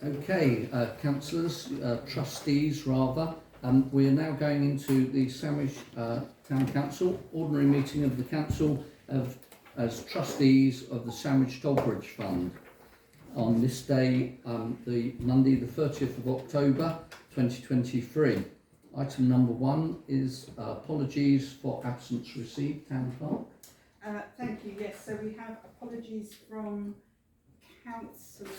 Okay, councillors, trustees rather, we are now going into the Sandwich Town Council ordinary meeting of the council as trustees of the Sandwich Tollbridge Fund on this day, the Monday the 30th of October 2023. Item number 1 is apologies for absence received. Town Clerk. Thank you. Yes, so we have apologies from Councillor.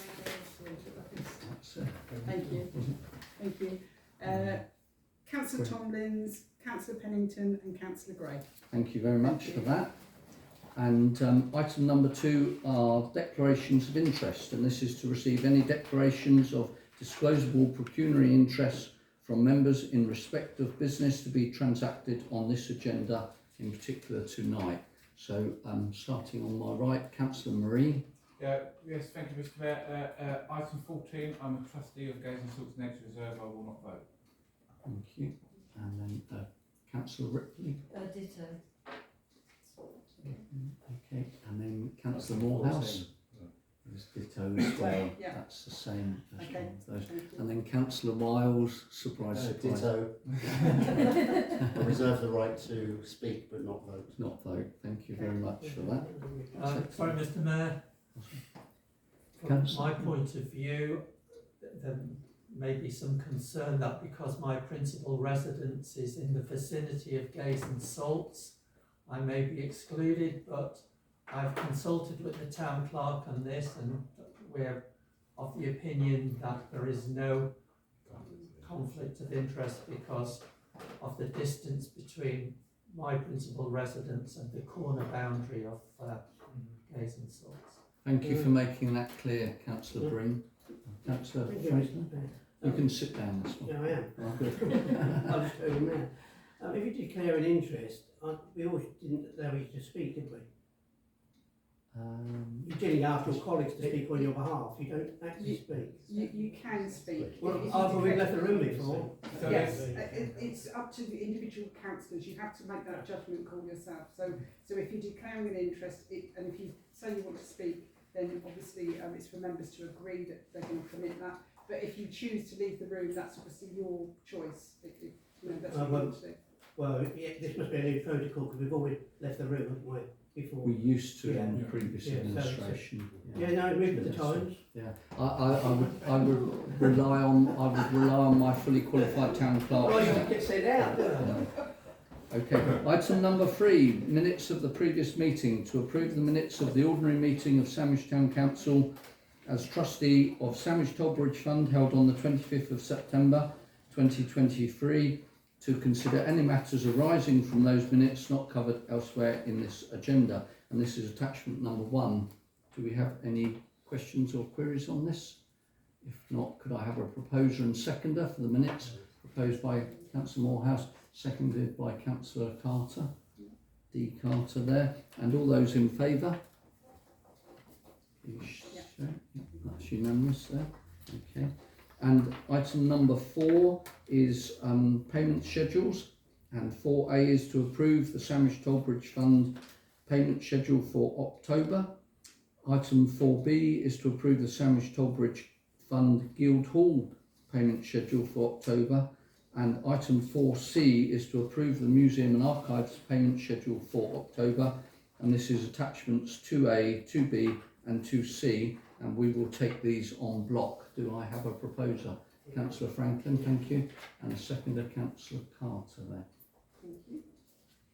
Thank you. Councillor Tomlins, Councillor Pennington, and Councillor Gray. Thank you very much for that. And item number 2 are declarations of interest, and this is to receive any declarations of disclosable pecuniary interests from members in respect of business to be transacted on this agenda, in particular tonight. So starting on my right, Councillor Marie. Yes, thank you, Mr. Mayor. Item 14, I'm a trustee of Gays and Salts Nature Reserve. I will not vote. Thank you. And then Councillor Ripley. Ditto. Okay, and then Councillor Morehouse. Ditto as well. Yeah. That's the same as Okay. one of those. And then Councillor Miles, surprise. Ditto. I reserve the right to speak but not vote. Not vote. Thank you very much for that. Sorry, Mr. Mayor. From my point of view, there may be some concern that because my principal residence is in the vicinity of Gays and Salts, I may be excluded, but I've consulted with the town clerk on this, and we're of the opinion that there is no conflict of interest because of the distance between my principal residence and the corner boundary of Gays and Salts. Thank you for making that clear, Councillor Green. Councillor Fraser, you can sit down this one. Yeah, I am. Oh, good. I'll just go there. If you declare an interest, we always didn't allow you to speak, did we? You didn't ask your colleagues to speak on your behalf. You don't actually speak. You can speak. Well, we've left the room before. Yes, it's up to the individual councillors. You have to make that judgment call yourself. So if you're declaring an interest, and if you say you want to speak, then obviously it's for members to agree that they're going to permit that. But if you choose to leave the room, that's obviously your choice. That's what you want to do. Well, yeah, this must be a new protocol because we've always left the room, haven't we? Before. We used to in the Yeah. previous Yeah, administration. Yeah, no, move with the times. Yeah, I would rely on my fully qualified town clerk. Well, you get sent out. Okay, item number 3, minutes of the previous meeting. To approve the minutes of the ordinary meeting of Sandwich Town Council as trustee of Sandwich Tollbridge Fund held on the 25th of September 2023, to consider any matters arising from those minutes not covered elsewhere in this agenda. And this is attachment number 1. Do we have any questions or queries on this? If not, could I have a proposer and seconder for the minutes proposed by Councillor Morehouse, seconded by Councillor Carter? D. Carter there. And all those in favour? That's unanimous there. Okay. And item number 4 is payment schedules, and 4A is to approve the Sandwich Tollbridge Fund payment schedule for October. Item 4B is to approve the Sandwich Tollbridge Fund Guildhall payment schedule for October, and item 4C is to approve the Museum and Archives payment schedule for October, and this is attachments 2A, 2B and 2C, and we will take these en bloc. Do I have a proposer? Councillor Franklin, thank you, and a seconder, Councillor Carter there. Thank you.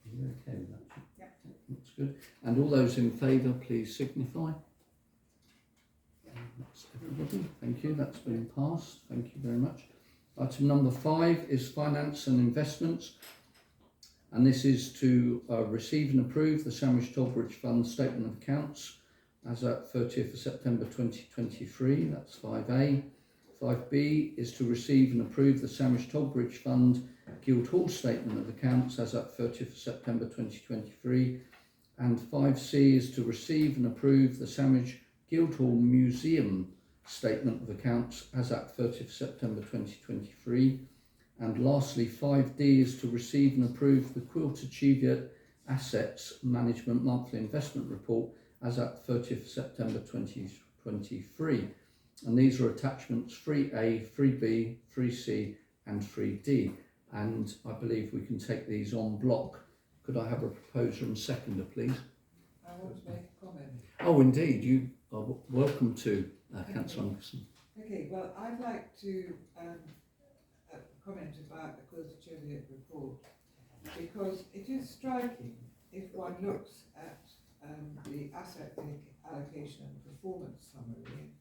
Are you okay with that? Yeah. That's good. And all those in favour, please signify. That's everybody. Thank you. That's been passed. Thank you very much. Item number 5 is finance and investments, and this is to receive and approve the Sandwich Tollbridge Fund statement of accounts as at 30th of September 2023, that's 5A. 5B is to receive and approve the Sandwich Tollbridge Fund Guildhall statement of accounts as at 30th of September 2023. And 5C is to receive and approve the Sandwich Guildhall Museum statement of accounts as at 30th of September 2023. And lastly, 5D is to receive and approve the Quilter Cheviot Assets Management Monthly Investment Report as at 30th September 2023. and these are attachments 3A, 3B, 3C and 3D, and I believe we can take these en bloc. Could I have a proposer and seconder, please? I want to make a comment. Oh, indeed, you are welcome to, Councillor Anderson. Okay, well, I'd like to comment about the Quilter-Cheviot report, because it is striking if one looks at the asset allocation and performance summary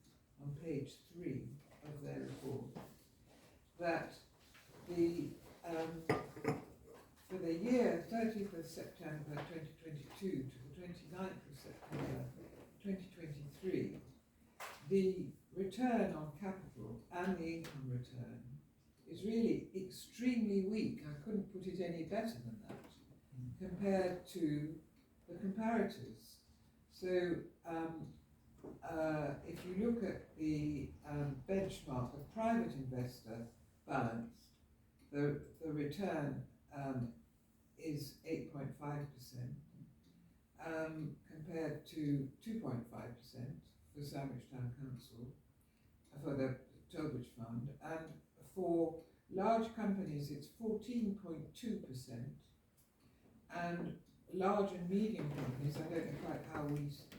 on page 3 of their report, that the for the year 30th of September 2022 to the 29th of September 2023, the return on capital and the income return is really extremely weak. I couldn't put it any better than that compared to the comparators. So if you look at the benchmark, the private investor balance, the return is 8.5% compared to 2.5% for Sandwich Town Council, for the Tolbridge Fund, and for large companies it's 14.2%, and large and medium companies, I don't know quite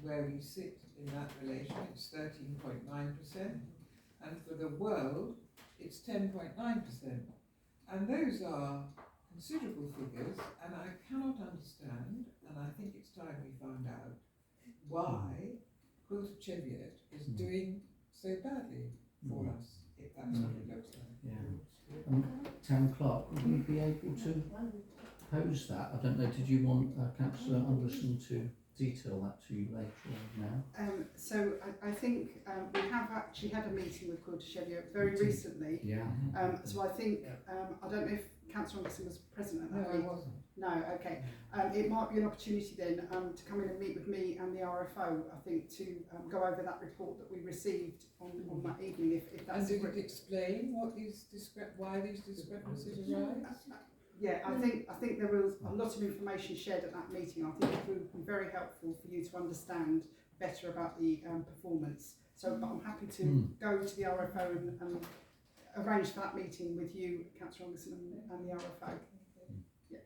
where we sit in that relation, it's 13.9%, and for the world it's 10.9%, and those are considerable figures, and I cannot understand, and I think it's time we found out why Quilter-Cheviot is doing so badly for us, if that's what it looks like. Yeah. Town Clerk, would you be able to pose that? I don't know, did you want Councillor Anderson to detail that to you later on now? So I think we have actually had a meeting with Quilter-Cheviot very recently. Yeah. So I think, I don't know if Councillor Anderson was present at that No, I meeting. wasn't. No, okay. It might be an opportunity then to come in and meet with me and the RFO, I think, to go over that report that we received on that evening, if that's... And did it explain what these why these discrepancies arise? Yeah, I think there was a lot of information shared at that meeting. I think it would be very helpful for you to understand better about the performance. So, but I'm happy to go to the RFO and arrange for that meeting with you, Councillor Anderson, and the RFO. Yeah.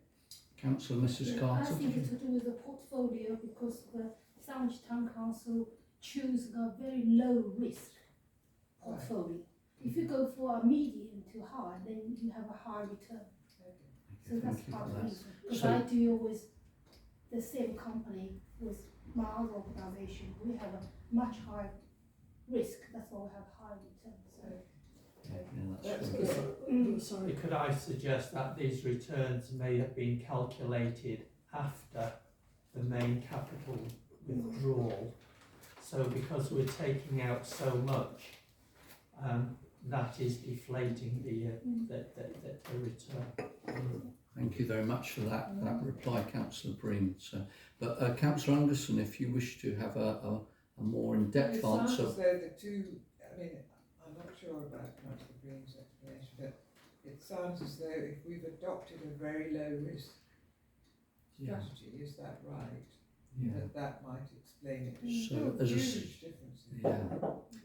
Councillor Mrs. I Carter. think it's to do with the portfolio, because the Sandwich Town Council choose a very low risk portfolio. If you go for a medium to high, then you have a high return. So that's part of the reason. Because I deal with the same company with my other organisation. We have a much higher risk. That's why we have high return. So Yeah, That's that's good. Sorry, could I suggest that these returns may have been calculated after the main capital withdrawal? So because we're taking out so much, that is deflating the return. Thank you very much for that reply, Councillor Breen. So, but Councillor Anderson, if you wish to have a more in-depth It sounds answer. as though the two, I mean, I'm not sure about Councillor Green's explanation, but it sounds as though if we've adopted a very low risk strategy, is that right? Yeah. That might explain it. So, Still as a huge differences. Yeah,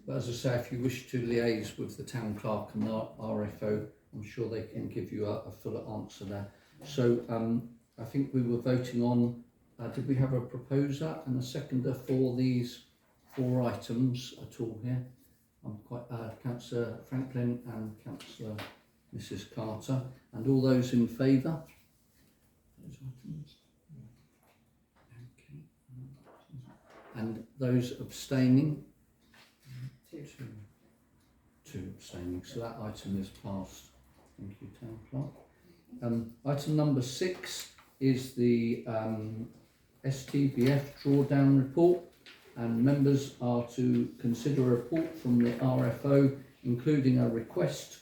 but as I say, if you wish to liaise with the Town Clerk and the RFO, I'm sure they can give you a fuller answer there. So I think we were voting on, did we have a proposer and a seconder for these 4 items at all here? I'm quite, Councillor Franklin and Councillor Mrs. Carter, and all those in favour? Those items. Okay. And those abstaining? 2 abstaining, so that item is passed. Thank you, Town Clerk. Item number 6 is the STBF drawdown report, and members are to consider a report from the RFO including a request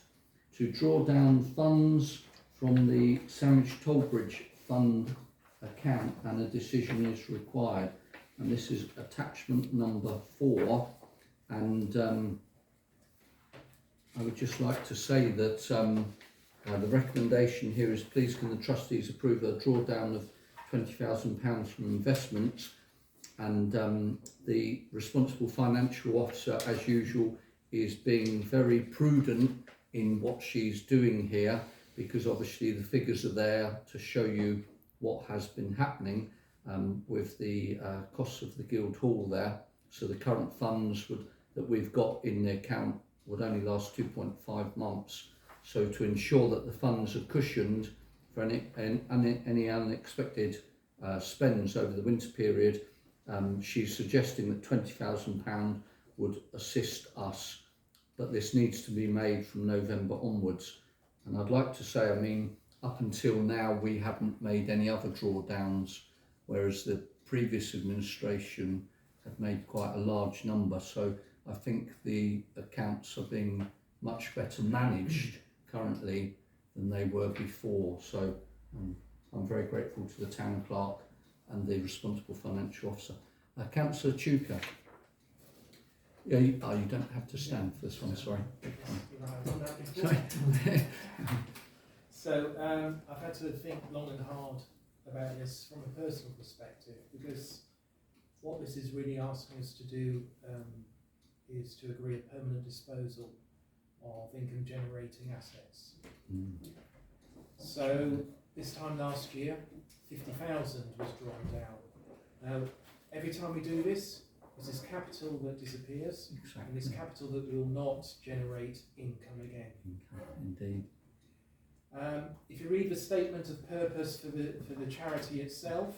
to draw down funds from the Sandwich Tollbridge Fund account, and a decision is required. And this is attachment number 4, and I would just like to say that the recommendation here is, please can the trustees approve a drawdown of £20,000 from investments, and the responsible financial officer, as usual, is being very prudent in what she's doing here, because obviously the figures are there to show you what has been happening with the costs of the Guildhall there. So the current funds that we've got in the account would only last 2.5 months. So to ensure that the funds are cushioned for any unexpected spends over the winter period, she's suggesting that £20,000 would assist us, but this needs to be made from November onwards. And I'd like to say, I mean, up until now we haven't made any other drawdowns, whereas the previous administration had made quite a large number. So I think the accounts are being much better managed currently than they were before. So I'm very grateful to the town clerk and the responsible financial officer. Councillor Chuka. Yeah, you don't have to stand for this one, sorry. Sorry. So I've had to think long and hard about this from a personal perspective, because what this is really asking us to do is to agree a permanent disposal of income generating assets. So this time last year, 50,000 was drawn down. Now, every time we do this, there's this capital that disappears, and this capital that will not generate income again. Indeed. If you read the statement of purpose for the charity itself,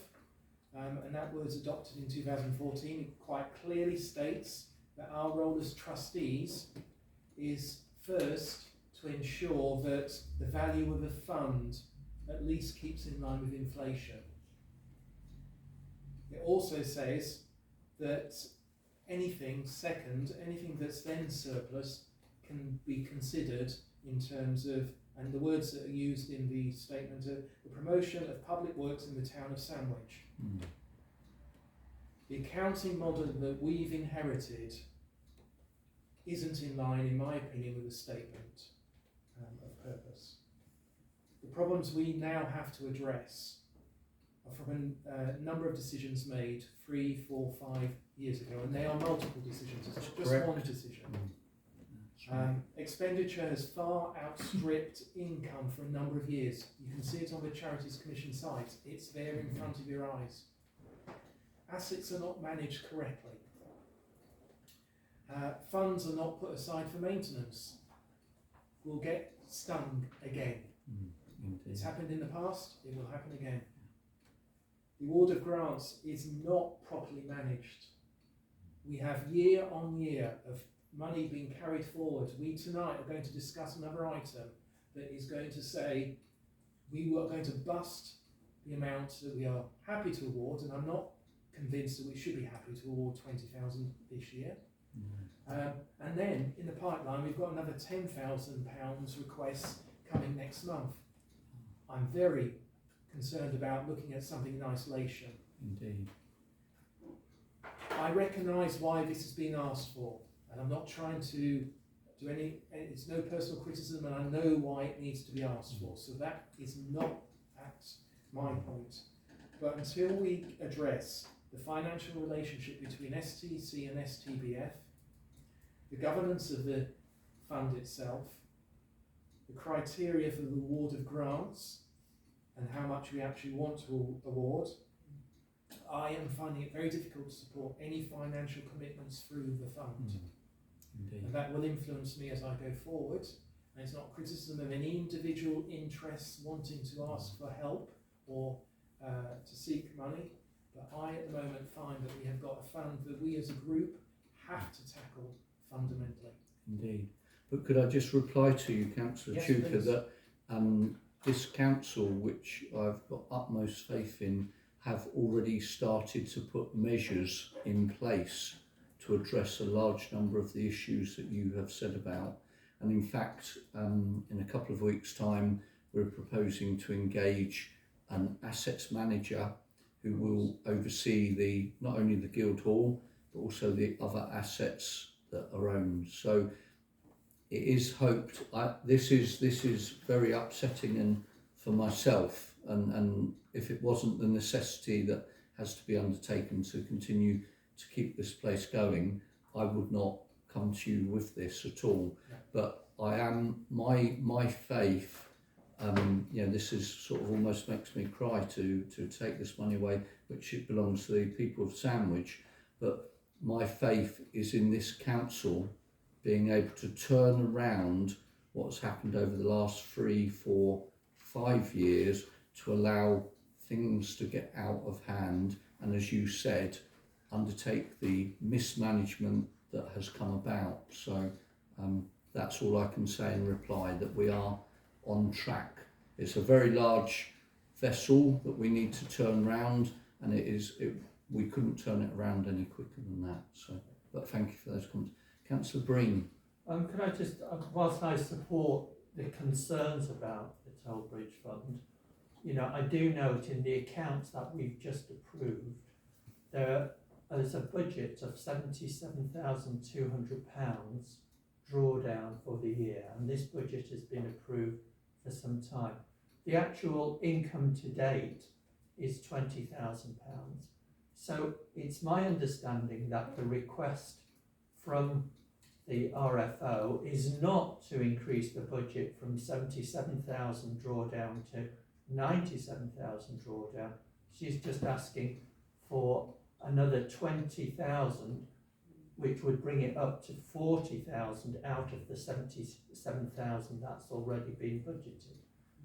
and that was adopted in 2014, it quite clearly states that our role as trustees is first to ensure that the value of the fund at least keeps in line with inflation. It also says that anything that's then surplus can be considered in terms of, and the words that are used in the statement are the promotion of public works in the town of Sandwich. The accounting model that we've inherited isn't in line, in my opinion, with the statement of purpose. The problems we now have to address are from a number of decisions made 3, 4, 5 years ago, and they are multiple decisions, it's not just one decision. Expenditure has far outstripped income for a number of years. You can see it on the Charities Commission site, it's there in front of your eyes. Assets are not managed correctly. Funds are not put aside for maintenance. We'll get stung again. It's happened in the past, it will happen again. The award of grants is not properly managed. We have year on year of money being carried forward. We tonight are going to discuss another item that is going to say we are going to bust the amount that we are happy to award, and I'm not convinced that we should be happy to award 20,000 this year. And then in the pipeline we've got another £10,000 requests coming next month. I'm very concerned about looking at something in isolation. Indeed. I recognise why this has been asked for, and I'm not trying to do it's no personal criticism, and I know why it needs to be asked for, so that is not at my point. But until we address the financial relationship between STC and STBF, the governance of the fund itself, the criteria for the award of grants, and how much we actually want to award, I am finding it very difficult to support any financial commitments through the fund. And that will influence me as I go forward. And it's not criticism of any individual interests wanting to ask for help or to seek money, but I at the moment find that we have got a fund that we as a group have to tackle fundamentally. Indeed. But could I just reply to you, Councillor Chuka, that this council, which I've got utmost faith in, have already started to put measures in place to address a large number of the issues that you have said about. And in fact, in a couple of weeks' time, we're proposing to engage an assets manager who will oversee not only the Guildhall, but also the other assets that are owned. So it is hoped. This is very upsetting and for myself, and if it wasn't the necessity that has to be undertaken to continue to keep this place going, I would not come to you with this at all. But I am my faith. This is sort of almost makes me cry to take this money away, which it belongs to the people of Sandwich. But my faith is in this council being able to turn around what's happened over the last 3, 4, 5 years to allow things to get out of hand, and as you said, undertake the mismanagement that has come about. So that's all I can say in reply, that we are on track. It's a very large vessel that we need to turn round, and we couldn't turn it around any quicker than that. So, but thank you for those comments. Councillor Breen. Could I just, whilst I support the concerns about the Toll Bridge Fund, I do note in the accounts that we've just approved, there's a budget of £77,200 drawdown for the year, and this budget has been approved for some time. The actual income to date is £20,000. So it's my understanding that the request from the RFO is not to increase the budget from 77,000 drawdown to 97,000 drawdown. She's just asking for another 20,000, which would bring it up to 40,000 out of the 77,000 that's already been budgeted.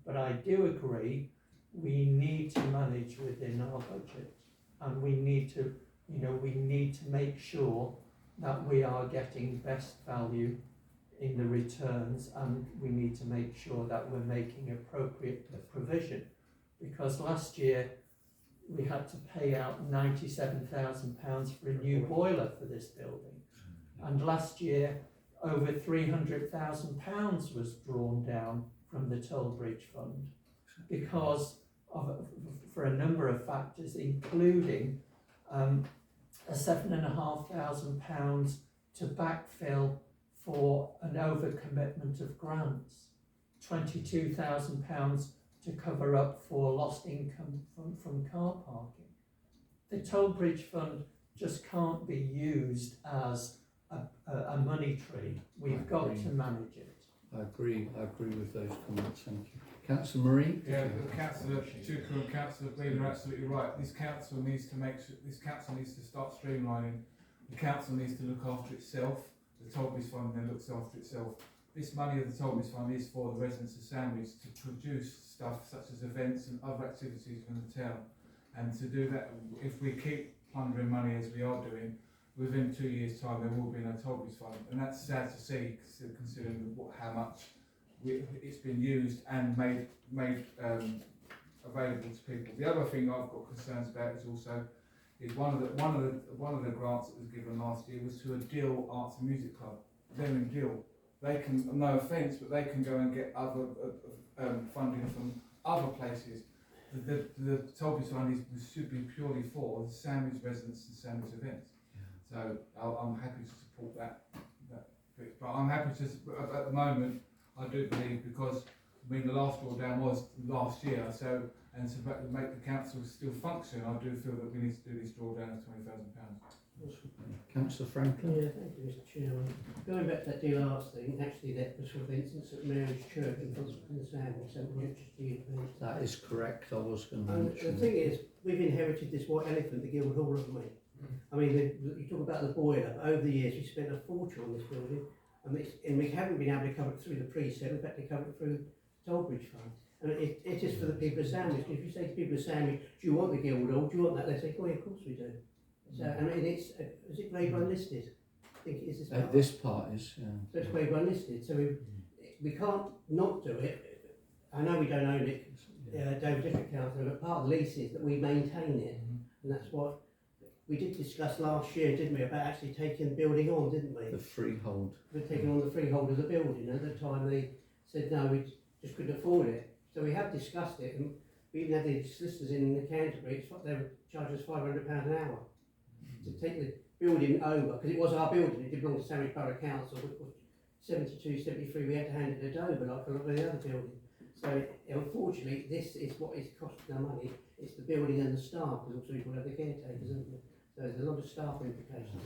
But I do agree we need to manage within our budget, and we need to make sure that we are getting best value in the returns, and we need to make sure that we're making appropriate provision, because last year we had to pay out £97,000 for a new boiler for this building, and last year over £300,000 was drawn down from the Toll Bridge Fund because for a number of factors, including £7,500 to backfill for an overcommitment of grants, £22,000 to cover up for lost income from car parking. The Toll Bridge Fund just can't be used as a money tree. We've got to manage it. I agree with those comments, thank you. Councillor Marie? Yeah, Councillor Tucker and Councillor Green are absolutely right. This council needs to start streamlining. The council needs to look after itself. The Toll Bridge Fund then looks after itself. This money of the Toll Bridge Fund is for the residents of Sandwich to produce stuff such as events and other activities from the town. And to do that, if we keep plundering money as we are doing, within 2 years' time there will be no Toll Bridge Fund. And that's sad to see, considering how much it's been used and made available to people. The other thing I've got concerns about is one of the grants that was given last year was to a Deal Arts and Music Club. They're in Deal. They can, no offence, but they can go and get other funding from other places. The Toll Bridge Fund should be purely for the Sandwich residents and Sandwich events. So I'm happy to support that bit. But I'm happy to, at the moment, I do believe, because the last drawdown was last year, so, and to make the council still function, I do feel that we need to do this drawdown of £20,000. Councillor Franklin? Yeah, thank you, Mr. Chairman. Going back to that Deal Arts thing, actually that was for instance at Mary's Church in the Sandwich, so That is correct, I was going to mention. The thing is, we've inherited this white elephant, the Guildhall, haven't we? I mean, you talk about the boiler, but over the years we spent a fortune on this building, and we haven't been able to cover it through the pre-sale, we've had to cover it through the Toll Bridge Fund. And it is for the people of Sandwich. If you say to people of Sandwich, do you want the Guildhall, do you want that? They say, oh yeah, of course we do. So, I mean, is it Grade 1 listed? I think it is this part. This part is, yeah. So it's Grade 1 listed, so we can't not do it. I know we don't own it, Dover District Council, but part of the lease is that we maintain it, and that's what we did discuss last year, didn't we, about actually taking the building on, didn't we? The freehold. We're taking on the freehold of the building. At the time they said no, we just couldn't afford it. So we have discussed it, and we even had the solicitors in Canterbury, they were charging us £500 an hour to take the building over, because it was our building, it did belong to Sandwich Borough Council. 72, 73, we had to hand it to Dover like a lot of the other buildings. So unfortunately, this is what is costing our money. It's the building and the staff, because also we've got other caretakers, isn't there? So there's a lot of staff implications.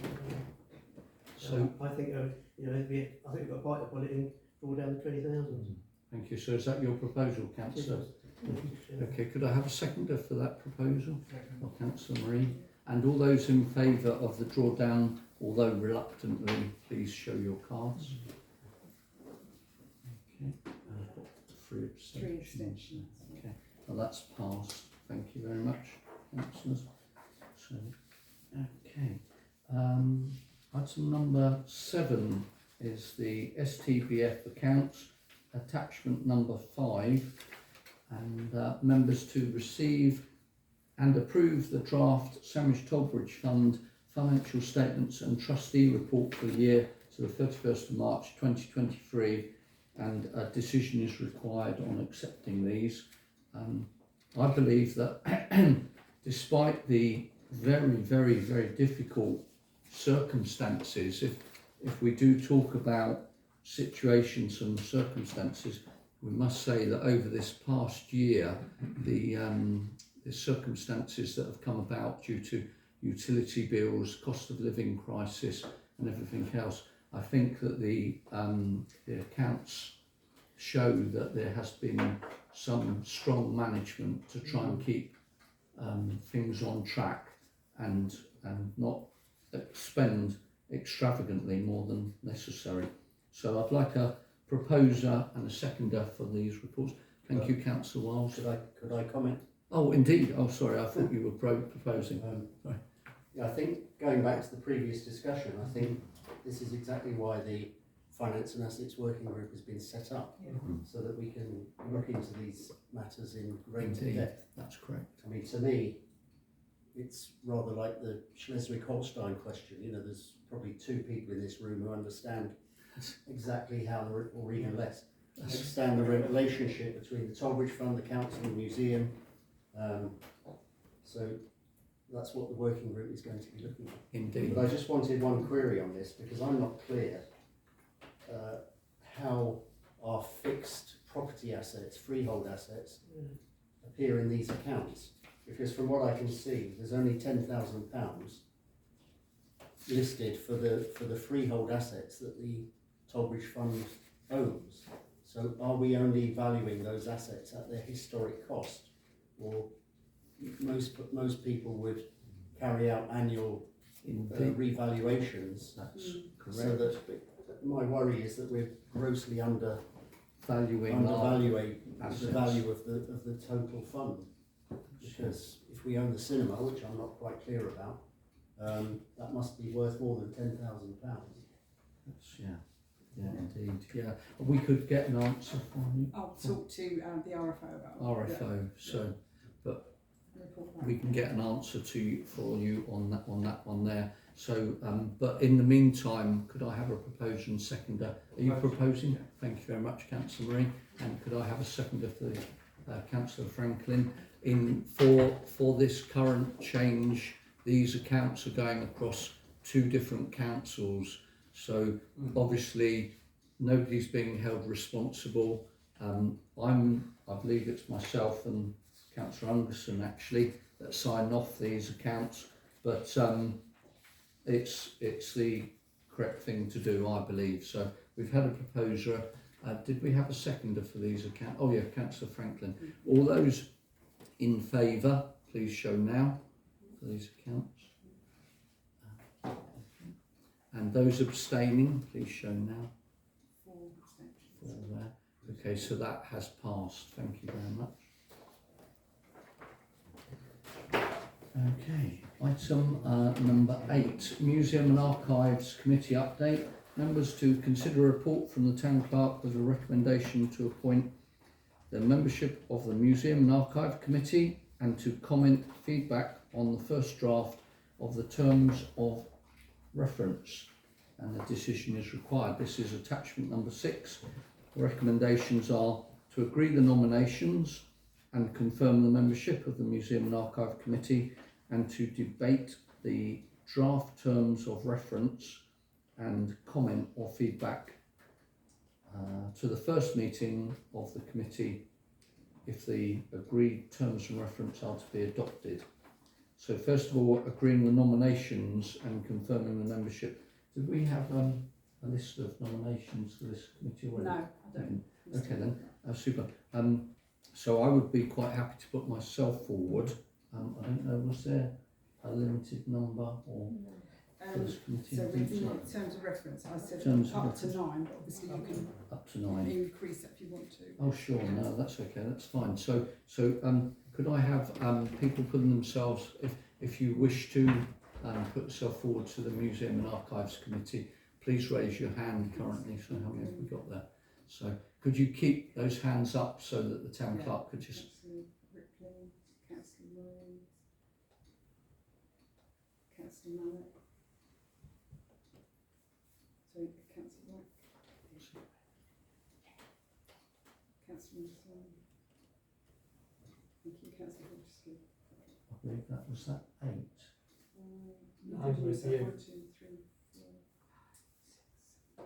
So I think, you know, I think we've got to bite upon it and draw down the 20,000. thank you. So is that your proposal, councillor? Okay, could I have a seconder for that proposal? Or councillor Marie? And all those in favour of the drawdown, although reluctantly, please show your cards. Okay, I've got 3 abstentions. 3 abstentions. Okay, well that's passed. Thank you very much, councillors. So, okay. Item number 7 is the STBF accounts, attachment number 5, and members to receive and approve the draft Sandwich Tollbridge Fund financial statements and trustee report for the year to the 31st of March 2023, and a decision is required on accepting these. I believe that despite the very difficult circumstances, if we do talk about situations and circumstances, we must say that over this past year, the circumstances that have come about due to utility bills, cost of living crisis and everything else, I think that the accounts show that there has been some strong management to try and keep things on track and not expend extravagantly more than necessary. So I'd like a proposer and a seconder for these reports. Thank you, Councillor Wiles. Could I comment? Oh, indeed. Oh, sorry. I thought you were proposing. Sorry. Yeah, I think going back to the previous discussion, I think this is exactly why the Finance and Assets Working Group has been set up, so that we can look into these matters in greater Indeed. depth. That's correct. I mean, to me, it's rather like the Schleswig-Holstein question. You know, there's probably 2 people in this room who understand exactly how, or even less, understand the relationship between the Tollbridge Fund, the council, and the museum. So that's what the working group is going to be looking at. Indeed. But I just wanted one query on this, because I'm not clear how our fixed property assets, freehold assets, appear in these accounts. Because from what I can see, there's only £10,000 listed for the freehold assets that the Tollbridge Fund owns. So are we only valuing those assets at their historic cost, or most people would carry out annual revaluations? That's correct. So that my worry is that we're grossly undervaluing assets. the value of the total fund. Because if we own the cinema, which I'm not quite clear about, that must be worth more than £10,000. Yeah, indeed. Yeah, we could get an answer from you. I'll talk to the RFO about that. RFO. So, but Report back. we can get an answer for you on that one there. So, but in the meantime, could I have a proposer and seconder? Are you proposing? Yeah. Thank you very much, Councillor Marie. And could I have a seconder for Councillor Franklin? For this current change, these accounts are going across 2 different councils. So obviously nobody's being held responsible. I believe it's myself and Councillor Anderson actually that sign off these accounts, but it's the correct thing to do, I believe. So we've had a proposer. Did we have a seconder for these accounts? Oh yeah, Councillor Franklin. All those in favour, please show now for these accounts. And those abstaining, please show now. 4 abstentions. 4 there. Okay, so that has passed. Thank you very much. Okay, item number 8, Museum and Archives Committee update. Members to consider a report from the Town Clerk with a recommendation to appoint the membership of the Museum and Archive Committee and to comment feedback on the first draft of the terms of reference, and a decision is required. This is attachment number 6. The recommendations are to agree the nominations and confirm the membership of the Museum and Archive Committee, and to debate the draft terms of reference and comment or feedback to the first meeting of the committee if the agreed terms of reference are to be adopted. So first of all, agreeing the nominations and confirming the membership Did we have a list of nominations for this committee already? No, I don't. Okay then, super. So I would be quite happy to put myself forward. I don't know, was there a limited number or for this committee? So I think in so. terms of reference, I said Terms of up to reference. 9, but obviously you can Up to 9. increase that if you want to. Oh sure, no, that's okay, that's fine. So could I have people putting themselves, if you wish to put yourself forward to the Museum and Archives Committee, please raise your hand currently. So how many have we got there? So could you keep those hands up so that the town clerk could just... Councillor Ripley, Councillor Rose, Councillor Mallet. So Councillor White. Councillor Wilson. Thank you, Councillor Fortescue. I believe that was that 8. I'm with you. 1, 2, 3, 4,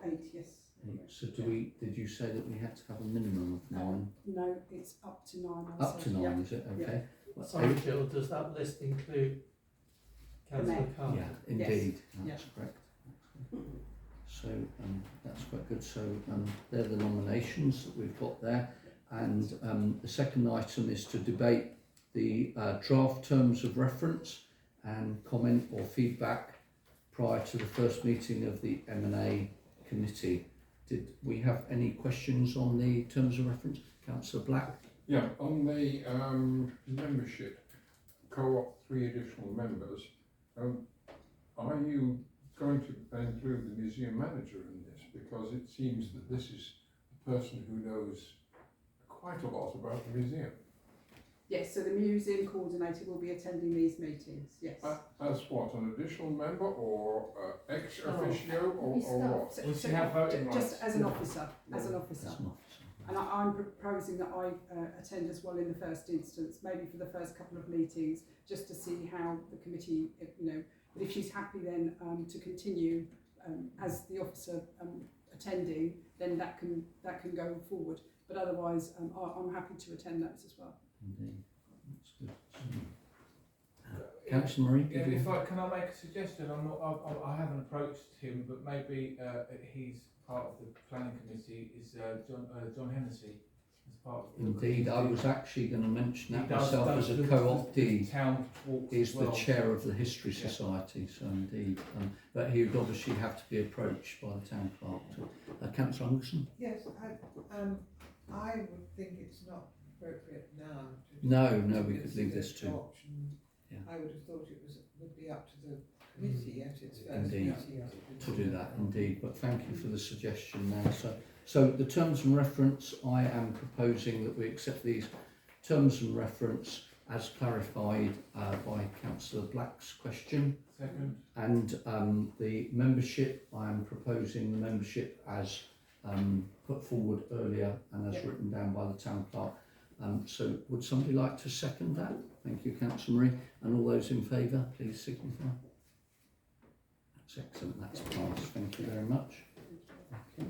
5, 6, 8, yes. 8. So did you say that we had to have a minimum of 9? No, it's up to 9. I Up to said. 9, Yeah. is it? Okay. Well, Sorry, 8. Jill, does that list include Councillor mayor. Carter? Yeah, indeed, that's Yeah. correct. So that's quite good. So they're the nominations that we've got there, and the second item is to debate the draft terms of reference and comment or feedback prior to the first meeting of the M&A committee. Did we have any questions on the terms of reference? Councillor Black? Yeah, on the membership, co-op 3 additional members, are you going to include the museum manager in this? Because it seems that this is a person who knows quite a lot about the museum. Yes, so the museum coordinator will be attending these meetings, yes. As what, an additional member or ex officio or what? So, Will she have voting just rights? as an officer, as an officer. That's not. And I'm proposing that I attend as well in the first instance, maybe for the first couple of meetings, just to see how the committee, but if she's happy then to continue as the officer attending, then that can go forward. But otherwise, I'm happy to attend those as well. Indeed, that's good. Councillor Marie? Yeah, can I make a suggestion? I haven't approached him, but maybe he's part of the planning committee. Is John Hennessy as part of the Indeed, I was actually going to mention that He does myself as a the co-optee. town walks Is as the well. chair of the History Yeah. Society, so indeed. But he would obviously have to be approached by the town clerk. Councillor Anderson? Yes, I would think it's not appropriate now to. No, we could leave this to. Option. Yeah. I would have thought it would be up to the committee at its first Indeed. meeting. To do that, indeed. But thank you for the suggestion now. So the terms and reference, I am proposing that we accept these terms and reference as clarified by Councillor Black's question. Second. And the membership, I am proposing the membership as put forward earlier and as written down by the town clerk. So would somebody like to second that? Thank you, Councillor Marie. And all those in favour, please signify. That's excellent, that's passed. Thank you very much. Okay.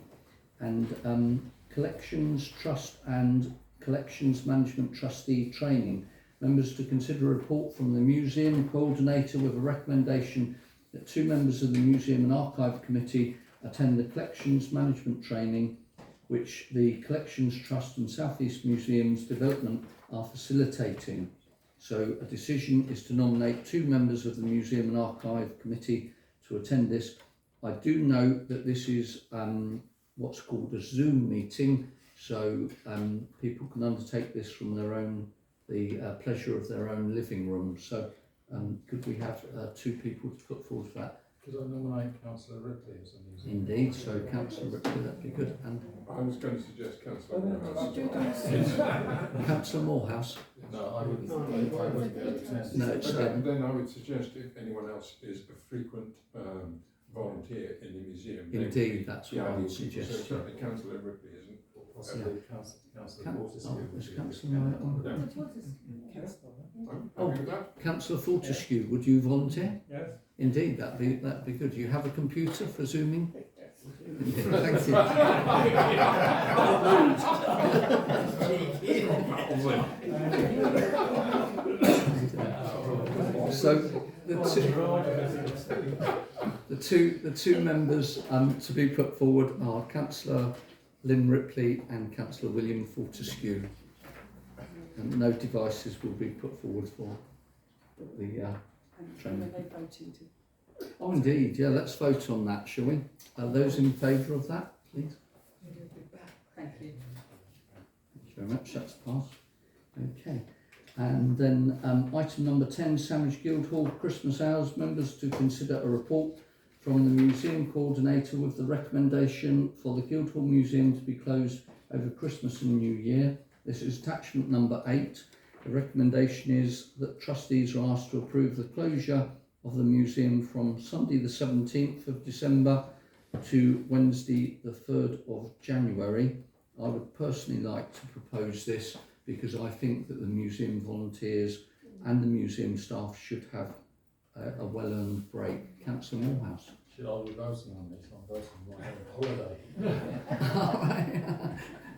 And Collections Trust and Collections Management Trustee Training. Members to consider a report from the Museum Coordinator with a recommendation that 2 members of the Museum and Archive Committee attend the Collections Management Training which the Collections Trust and South East Museums Development are facilitating. So a decision is to nominate 2 members of the Museum and Archive Committee to attend this. I do note that this is what's called a Zoom meeting, so people can undertake this from their own, the pleasure of their own living room. So could we have 2 people to put forward for that? Could I nominate Councillor Ripley as a museum? Indeed, so Councillor Ripley, that'd be good. And I was going to suggest Councillor Morehouse. Councillor Morehouse? No, I wouldn't be able to attend. No, it's Then I would suggest if anyone else is a frequent volunteer in the museum. indeed, that's what I would So suggest. certainly Councillor Ripley isn't. Possibly Councillor Fortescue. Is Councillor Morehouse on? I'm Oh. happy with that. Councillor Fortescue, would you volunteer? Yes. Indeed, that'd be good. You have a computer for zooming? Indeed, thank you. So The two members to be put forward are Councillor Lynn Ripley and Councillor William Fortescue. And no devices will be put forward for the And when they voting to. Oh, indeed, yeah, let's vote on that, shall we? Those in favour of that, please? Thank you. Thank you very much, that's passed. Okay, and then item number 10, Sandwich Guildhall Christmas Hours. Members to consider a report from the museum coordinator with the recommendation for the Guildhall Museum to be closed over Christmas and New Year. This is attachment number 8. The recommendation is that trustees are asked to approve the closure of the museum from Sunday the 17th of December to Wednesday the 3rd of January. I would personally like to propose this because I think that the museum volunteers and the museum staff should have a well-earned break. Councillor Morehouse. Should I be voting on this? I'm voting right on holiday.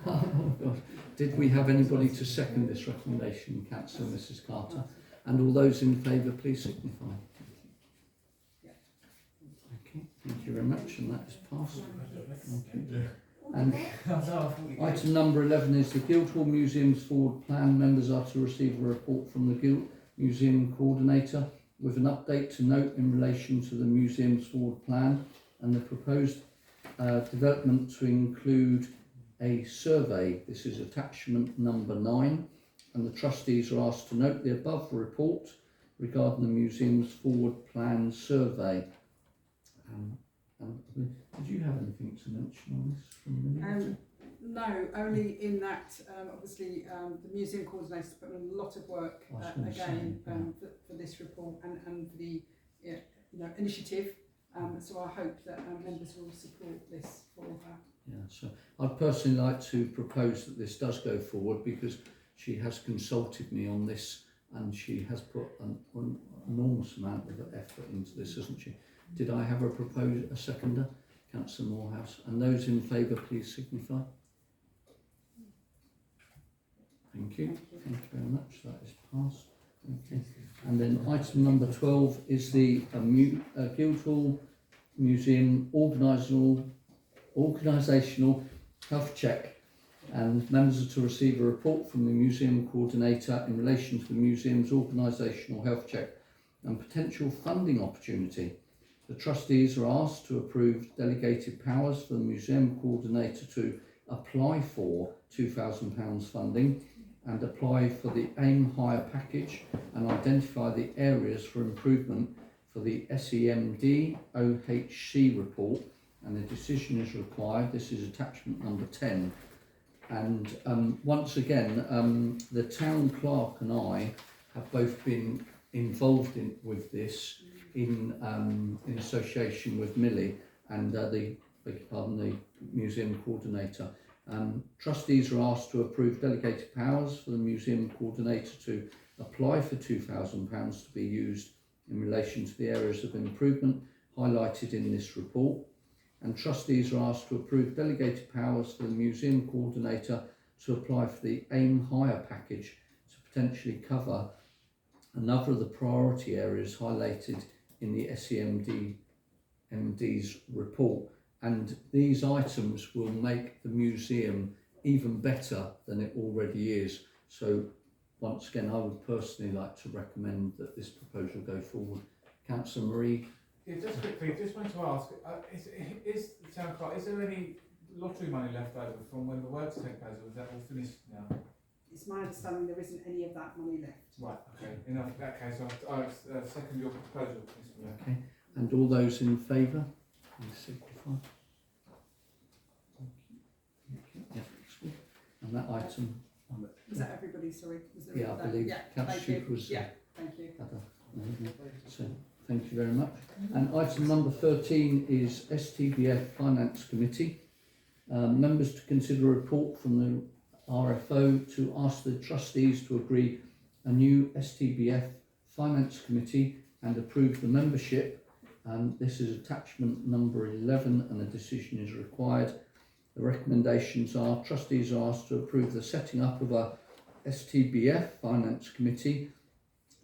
Oh, gosh. Did we have anybody to second this recommendation, Councillor and Mrs Carter? And all those in favour, please signify. Okay, thank you very much, and that is passed. Okay. And item number 11 is the Guildhall Museum's forward plan. Members are to receive a report from the Guild Museum Coordinator with an update to note in relation to the museum's forward plan and the proposed development to include a survey. This is attachment number 9, and the trustees are asked to note the above report regarding the museum's forward plan survey. Did you have anything to mention on this from me? No, only in that obviously the museum coordinator's put in a lot of work for this report and for the initiative. So I hope that members will support this for her. Yeah, so I'd personally like to propose that this does go forward because she has consulted me on this and she has put an enormous amount of effort into this, hasn't she? Did I have a seconder? Councillor Morehouse. And those in favour, please signify. Thank you. Thank you very much. That is passed. Okay. And then item number 12 is the Guildhall Museum organisational health check, and members are to receive a report from the museum coordinator in relation to the museum's organisational health check and potential funding opportunity. The trustees are asked to approve delegated powers for the museum coordinator to apply for £2,000 funding and apply for the AIM hire package and identify the areas for improvement for the SEMD OHC report, and a decision is required. This is attachment number 10. And once again, the town clerk and I have both been involved with this in association with Millie and the museum coordinator. Trustees are asked to approve delegated powers for the museum coordinator to apply for £2,000 to be used in relation to the areas of improvement highlighted in this report. And trustees are asked to approve delegated powers for the museum coordinator to apply for the AIM hire package to potentially cover another of the priority areas highlighted in the SEMD's report. And these items will make the museum even better than it already is. So once again, I would personally like to recommend that this proposal go forward. Councillor Marie. Yeah, just quickly, just wanted to ask, is the town clerk, is there any lottery money left over from when the works take place, or is that all finished now? It's my understanding there isn't any of that money left. Right, okay, enough in that case, I second your proposal, Mr. Mayor. Okay, and all those in favour, please signify. Okay, yeah, that's good. And that item. Was that everybody? Sorry. Was there Yeah, I believe Councillor Sheep was. Yeah, thank you. So, thank you very much. And item number 13 is STBF Finance Committee. Members to consider a report from the RFO to ask the trustees to agree a new STBF Finance Committee and approve the membership. This is attachment number 11 and a decision is required. The recommendations are trustees are asked to approve the setting up of a STBF Finance Committee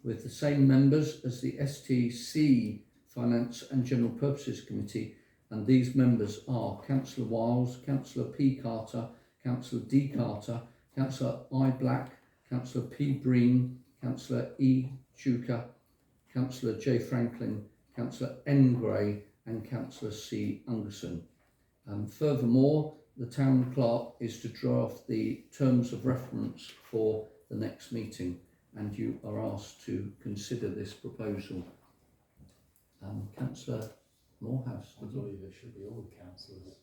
with the same members as the STC Finance and General Purposes Committee, and these members are Councillor Wiles, Councillor P. Carter, Councillor D. Carter, Councillor I. Black, Councillor P. Breen, Councillor E. Chuka, Councillor J. Franklin, Councillor N. Gray, and Councillor C. Ungerson. Furthermore, the Town Clerk is to draft the terms of reference for the next meeting, and you are asked to consider this proposal. Councillor Morehouse. I believe it should be all the councillors, as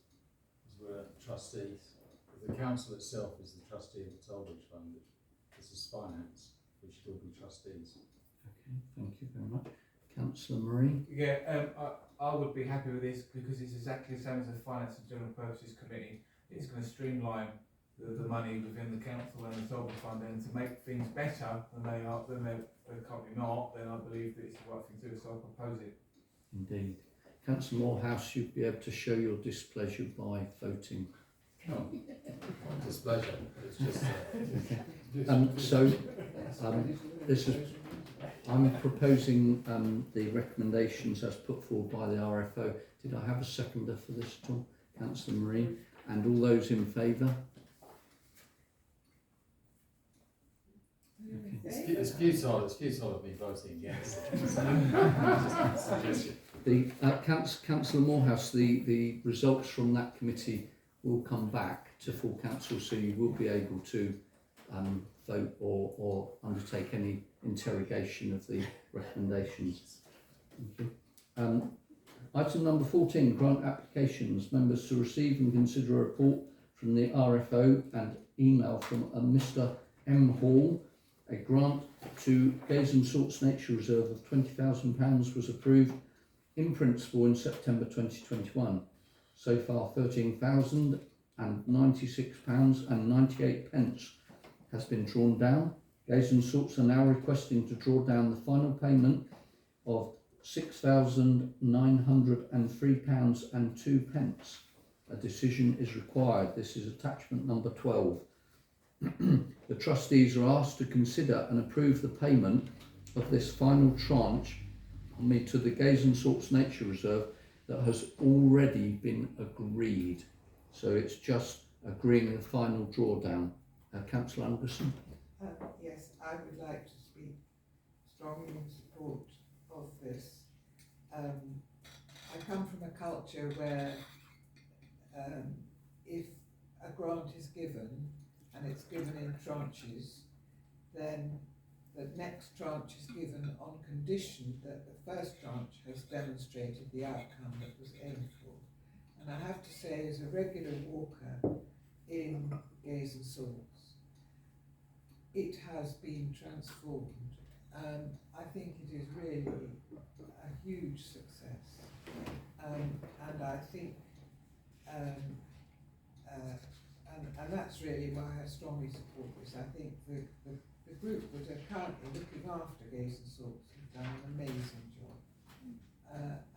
we're trustees. If the council itself is the trustee of the Tollbridge Fund, this is finance, we should all be trustees. Okay, thank you very much. Councillor Marie. Yeah, I would be happy with this because it's exactly the same as the Finance and General Purposes Committee. It's going to streamline the money within the council and the Tollbridge Fund, and to make things better than they are, than they're currently not, then I believe that it's the right thing to do, so I'll propose it. Indeed. Councillor Morehouse, you'd be able to show your displeasure by voting. No, displeasure, it's just... This is, I'm proposing the recommendations as put forward by the RFO. Did I have a seconder for this at all? Councillor Marie, and all those in favour? Okay. It's futile of me voting against it. Councillor Morehouse, the results from that committee will come back to full council, so you will be able to vote or undertake any interrogation of the recommendations. Thank you. Item number 14, grant applications. Members to receive and consider a report from the RFO and email from Mr. M. Hall. A grant to Gaze and Sorts Nature Reserve of £20,000 was approved in principle in September 2021. So far, £13,096.98 has been drawn down. Gaze and Sorts are now requesting to draw down the final payment of £6,903.02. A decision is required. This is attachment number 12. The trustees are asked to consider and approve the payment of this final tranche to the Gaze and Sorts Nature Reserve that has already been agreed. So it's just agreeing the final drawdown. Councillor Anderson. Yes, I would like to speak strongly in support of this. I come from a culture where if a grant is given and it's given in tranches, then the next tranche is given on condition that the first tranche has demonstrated the outcome that was aimed for. And I have to say, as a regular walker in Gaze and Sorts, it has been transformed. I think it is really a huge success, and I think, and that's really why I strongly support this. I think the group that are currently looking after Gaze and Sorts have done an amazing job,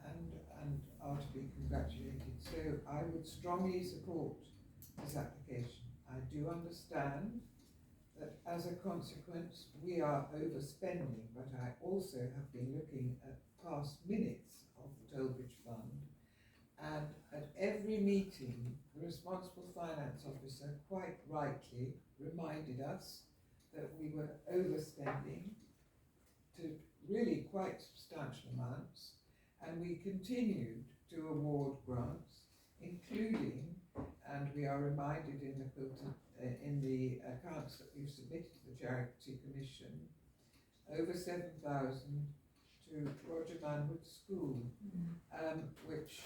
and are to be congratulated. So I would strongly support this application. I do understand that as a consequence we are overspending, but I also have been looking at past minutes of the Tollbridge Fund, and at every meeting the responsible finance officer quite rightly reminded us that we were overspending to really quite substantial amounts, and we continued to award grants, including, and we are reminded in the accounts that we've submitted to the Charity Commission, over 7,000 to Roger Manwood School, which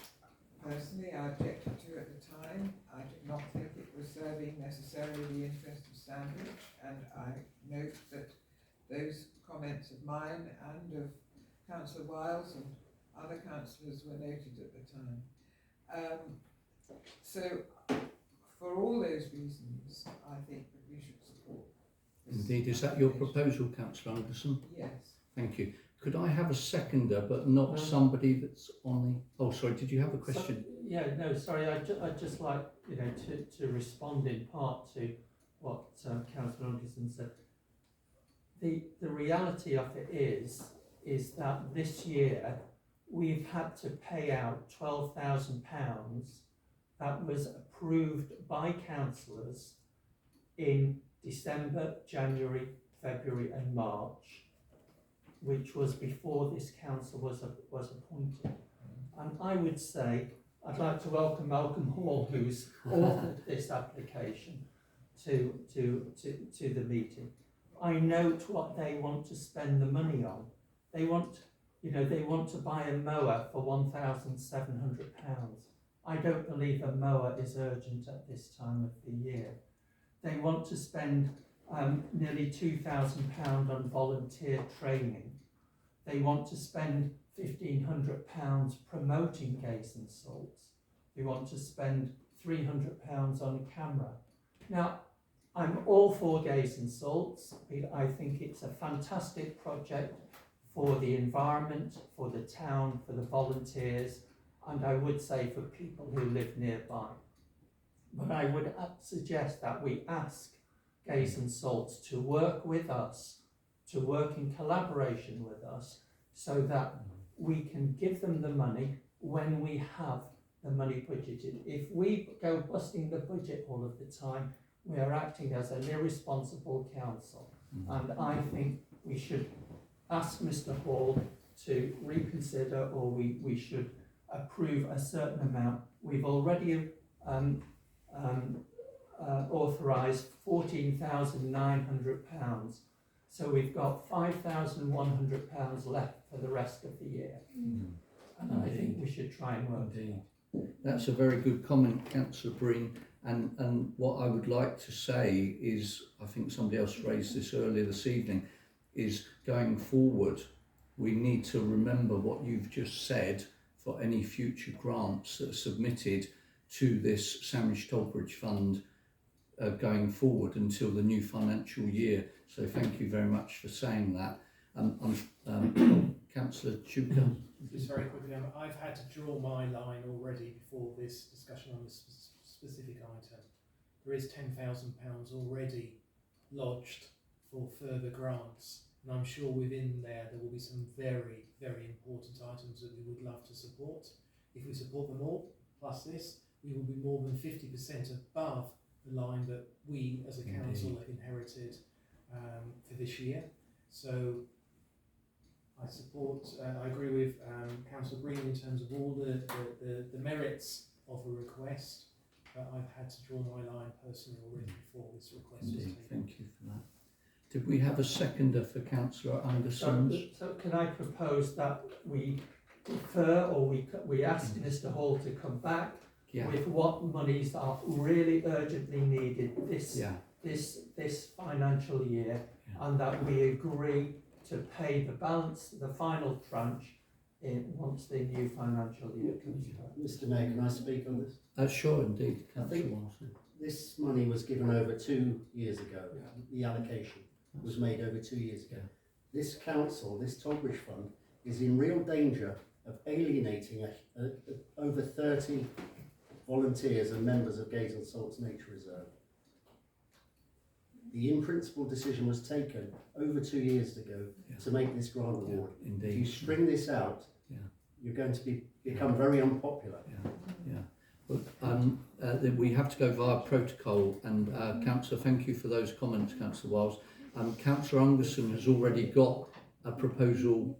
personally I objected to at the time. I did not think it was serving necessarily the interest of Sandwich, and I note that those comments of mine and of Councillor Wiles and other councillors were noted at the time. So for all those reasons, I think that we should support this. Indeed, is that your proposal, Councillor Anderson? Yes. Thank you. Could I have a seconder, but not somebody that's on the... Oh, sorry, did you have a question? Sorry, I'd just like, to respond in part to what Councillor Anderson said. The reality of it is that this year we've had to pay out £12,000 that was approved by councillors in December, January, February and March, which was before this council was appointed. And I would say, I'd like to welcome Malcolm Hall, who's authored this application, to the meeting. I note what they want to spend the money on. They want to buy a mower for £1,700. I don't believe a mower is urgent at this time of the year. They want to spend nearly £2,000 on volunteer training. They want to spend £1,500 promoting Gays and Salts. They want to spend £300 on a camera. Now, I'm all for Gays and Salts. I think it's a fantastic project for the environment, for the town, for the volunteers, and I would say for people who live nearby. But I would suggest that we ask Gays and Salts to work with us, to work in collaboration with us, so that we can give them the money when we have the money budgeted. If we go busting the budget all of the time, we are acting as an irresponsible council. And I think we should ask Mr. Hall to reconsider, or we should approve a certain amount. We've already authorised £14,900. So we've got £5,100 left for the rest of the year. And I think we should try and work. Indeed. That's a very good comment, Councillor Breen. And what I would like to say is, I think somebody else raised this earlier this evening, is going forward, we need to remember what you've just said for any future grants that are submitted to this Sandwich Tollbridge Fund going forward until the new financial year. So thank you very much for saying that. Councillor Chuka. Just very quickly, I've had to draw my line already before this discussion on this specific item. There is £10,000 already lodged for further grants, and I'm sure within there will be some very, very important items that we would love to support. If we support them all, plus this, we will be more than 50% above the line that we as a council have inherited for this year. So I support, I agree with Councillor Green in terms of all the merits of the request, but I've had to draw my line personally already before this request was taken. Thank you for that. Did we have a seconder for Councillor Anderson? So can I propose that we defer, or we ask Mr. Hall to come back with what monies are really urgently needed this financial year, and that we agree to pay the balance, the final tranche, once the new financial year comes around. Mr. Mayor, can I speak on this? Sure, indeed. I think this money was given over 2 years ago. The allocation was made over 2 years ago. This council, this Tollbridge Fund, is in real danger of alienating over 30 volunteers and members of Gays and Salts Nature Reserve. The in-principle decision was taken over 2 years ago to make this grant award. Indeed. If you string this out, you're going to become very unpopular. But we have to go via protocol, and Councillor, thank you for those comments, Councillor Wiles. Councillor Ungerson has already got a proposal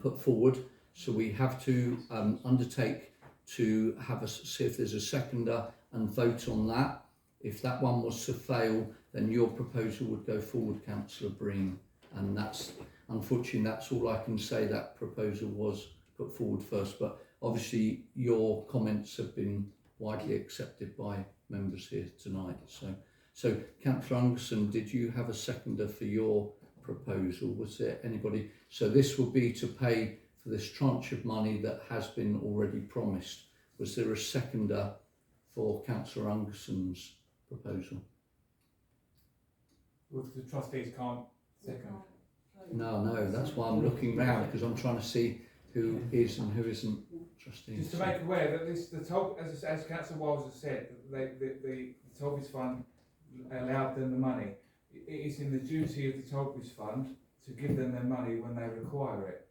put forward, so we have to undertake to see if there's a seconder and vote on that. If that one was to fail, then your proposal would go forward, Councillor Breen, and that's unfortunately that's all I can say. That proposal was put forward first, but obviously your comments have been widely accepted by members here tonight. So Councillor Ungerson, did you have a seconder for your proposal? Was there anybody? So this will be to pay for this tranche of money that has been already promised. Was there a seconder for Councillor Ungerson's proposal? Well, the trustees can't second. No, that's why I'm looking round, because I'm trying to see who is and who isn't trustees. Just to make aware that as Councillor Wiles has said, the Tollbridge Fund allowed them the money. It is in the duty of the Tollbridge Fund to give them their money when they require it.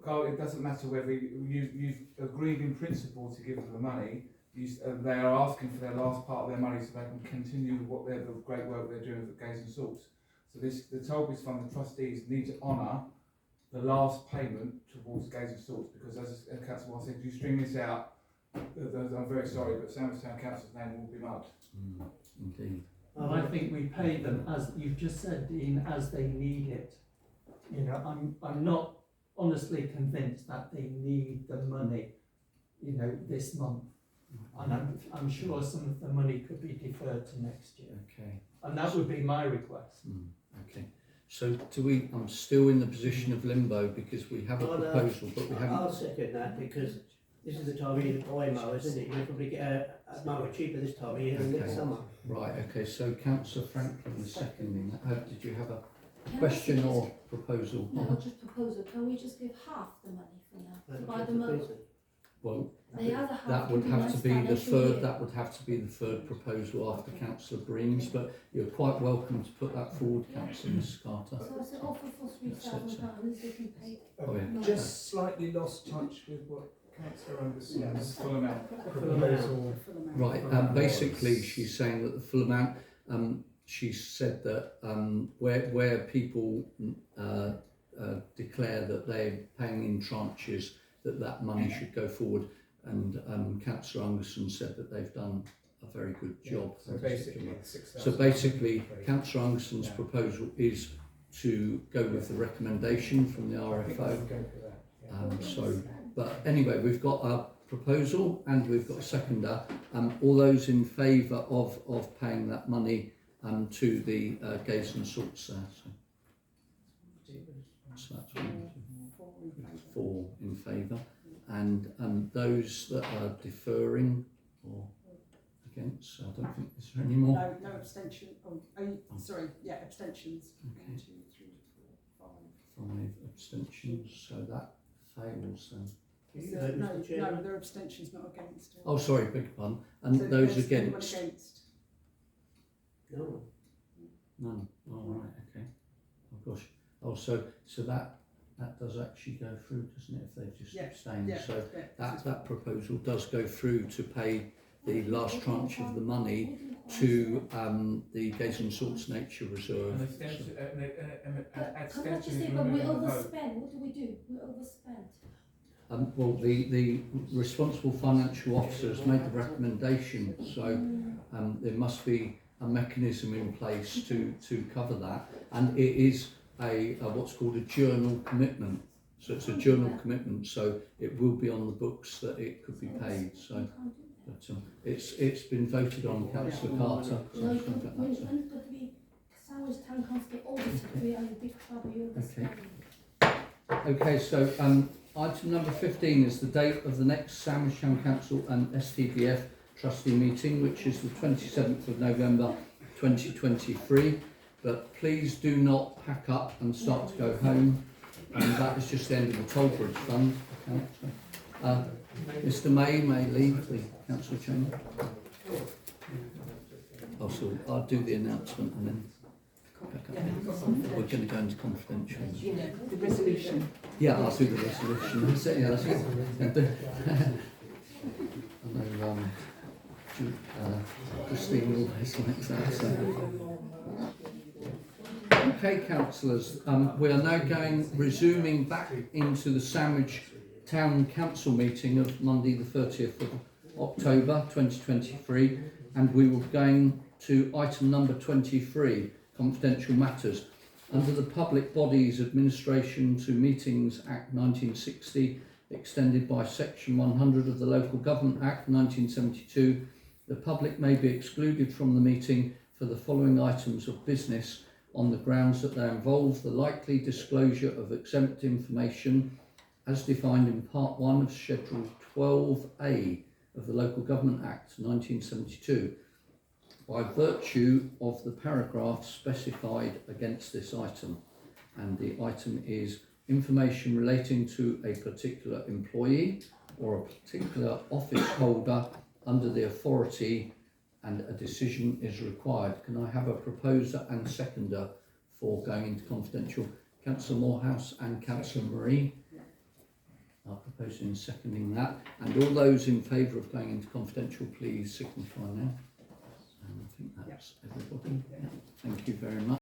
Carl, it doesn't matter whether you've agreed in principle to give them the money. They are asking for their last part of their money so they can continue the great work they're doing with Gaze and Salts. So the Tollbridge Fund, the trustees need to honour the last payment towards Gaze and Salts, because as Councillor said, if you string this out, I'm very sorry, but Sandwich Town Council's name will be mugged. Indeed. Well, I think we pay them, as you've just said, Dean, as they need it. You know, I'm not honestly convinced that they need the money, you know, this month. And I'm sure some of the money could be deferred to next year. Okay. And that would be my request. Okay. So I'm still in the position of limbo because we have a proposal, but we haven't. I'll second that because this is the time of year to buy mowers, isn't it? You'll probably get a mower cheaper this time of year than next summer. Right, okay, so Councillor Franklin is seconding that. Did you have a question or proposal? No, just proposal. Can we just give half the money for now to buy the mower? Well, The other half that would can have next to be the financial third. year. That would have to be the third proposal after Councillor Breen's. But you're quite welcome to put that forward, Councillor Miss Carter. So I said offer for £3,000, they can pay. Oh yeah. No. Just slightly lost touch with what Councillor Anderson was Full amount. proposal. Right. Basically, she's saying that the full amount. She said that where people declare that they're paying in tranches, that money should go forward. And Councillor Anderson said that they've done a very good job. So basically, 6,000. So basically, Councillor Anderson's proposal is to go with the recommendation from the RFO. But anyway, we've got a proposal and we've got a seconder. All those in favour of paying that money to the Gaze and Salts there. So that's 4 in favour. And those that are deferring or against, I don't think, is there any more? No abstention. Sorry, yeah, abstentions. Okay. 1, 2, 3, 4, 5. 5 abstentions, so that fails then. No, there are abstentions, not against. Oh, sorry, beg your pardon. And So those there's anyone against? against? No. None. Oh, right, okay. Oh, gosh. Oh, so that does actually go through, doesn't it, if they've just abstained? Yeah, So yeah, that proposal does go through to pay the last tranche of the money to the Gaze and Salts Nature Reserve. An abstention, Can I just abstention say, is but we removing the vote. overspend. What do we do? We overspend. Well, the responsible financial officer has made the recommendation, so there must be a mechanism in place to cover that, and it is a what's called a journal commitment. So it's a journal commitment, so it will be on the books that it could be paid. So, but it's been voted on, Councillor Carter. So No, I think that's it. but we Sandwich Town Council get audited. We are in big trouble. You Okay. understand? Okay, so item number 15 is the date of the next Sandwich Town Council and STBF trustee meeting, which is the 27th of November 2023. But please do not pack up and start to go home. And that is just the end of the Tollbridge Fund account. So, Mr. May leave the council chamber. Also, I'll do the announcement and then we're going to go into confidential. The resolution. Yeah, I'll do the resolution. That's it, yeah, that's it. I know Christine always likes that. So. Okay, councillors, we are now resuming back into the Sandwich Town Council meeting of Monday the 30th of October 2023, and we were going to item number 23, confidential matters. Under the Public Bodies Administration to Meetings Act 1960, extended by Section 100 of the Local Government Act 1972, the public may be excluded from the meeting for the following items of business on the grounds that they involve the likely disclosure of exempt information as defined in Part 1 of Schedule 12A of the Local Government Act 1972 by virtue of the paragraph specified against this item. And the item is information relating to a particular employee or a particular office holder under the authority, and a decision is required. Can I have a proposer and seconder for going into confidential? Councillor Morehouse and Councillor Marie. proposing and seconding that. And all those in favour of going into confidential, please signify now. And I think that's everybody.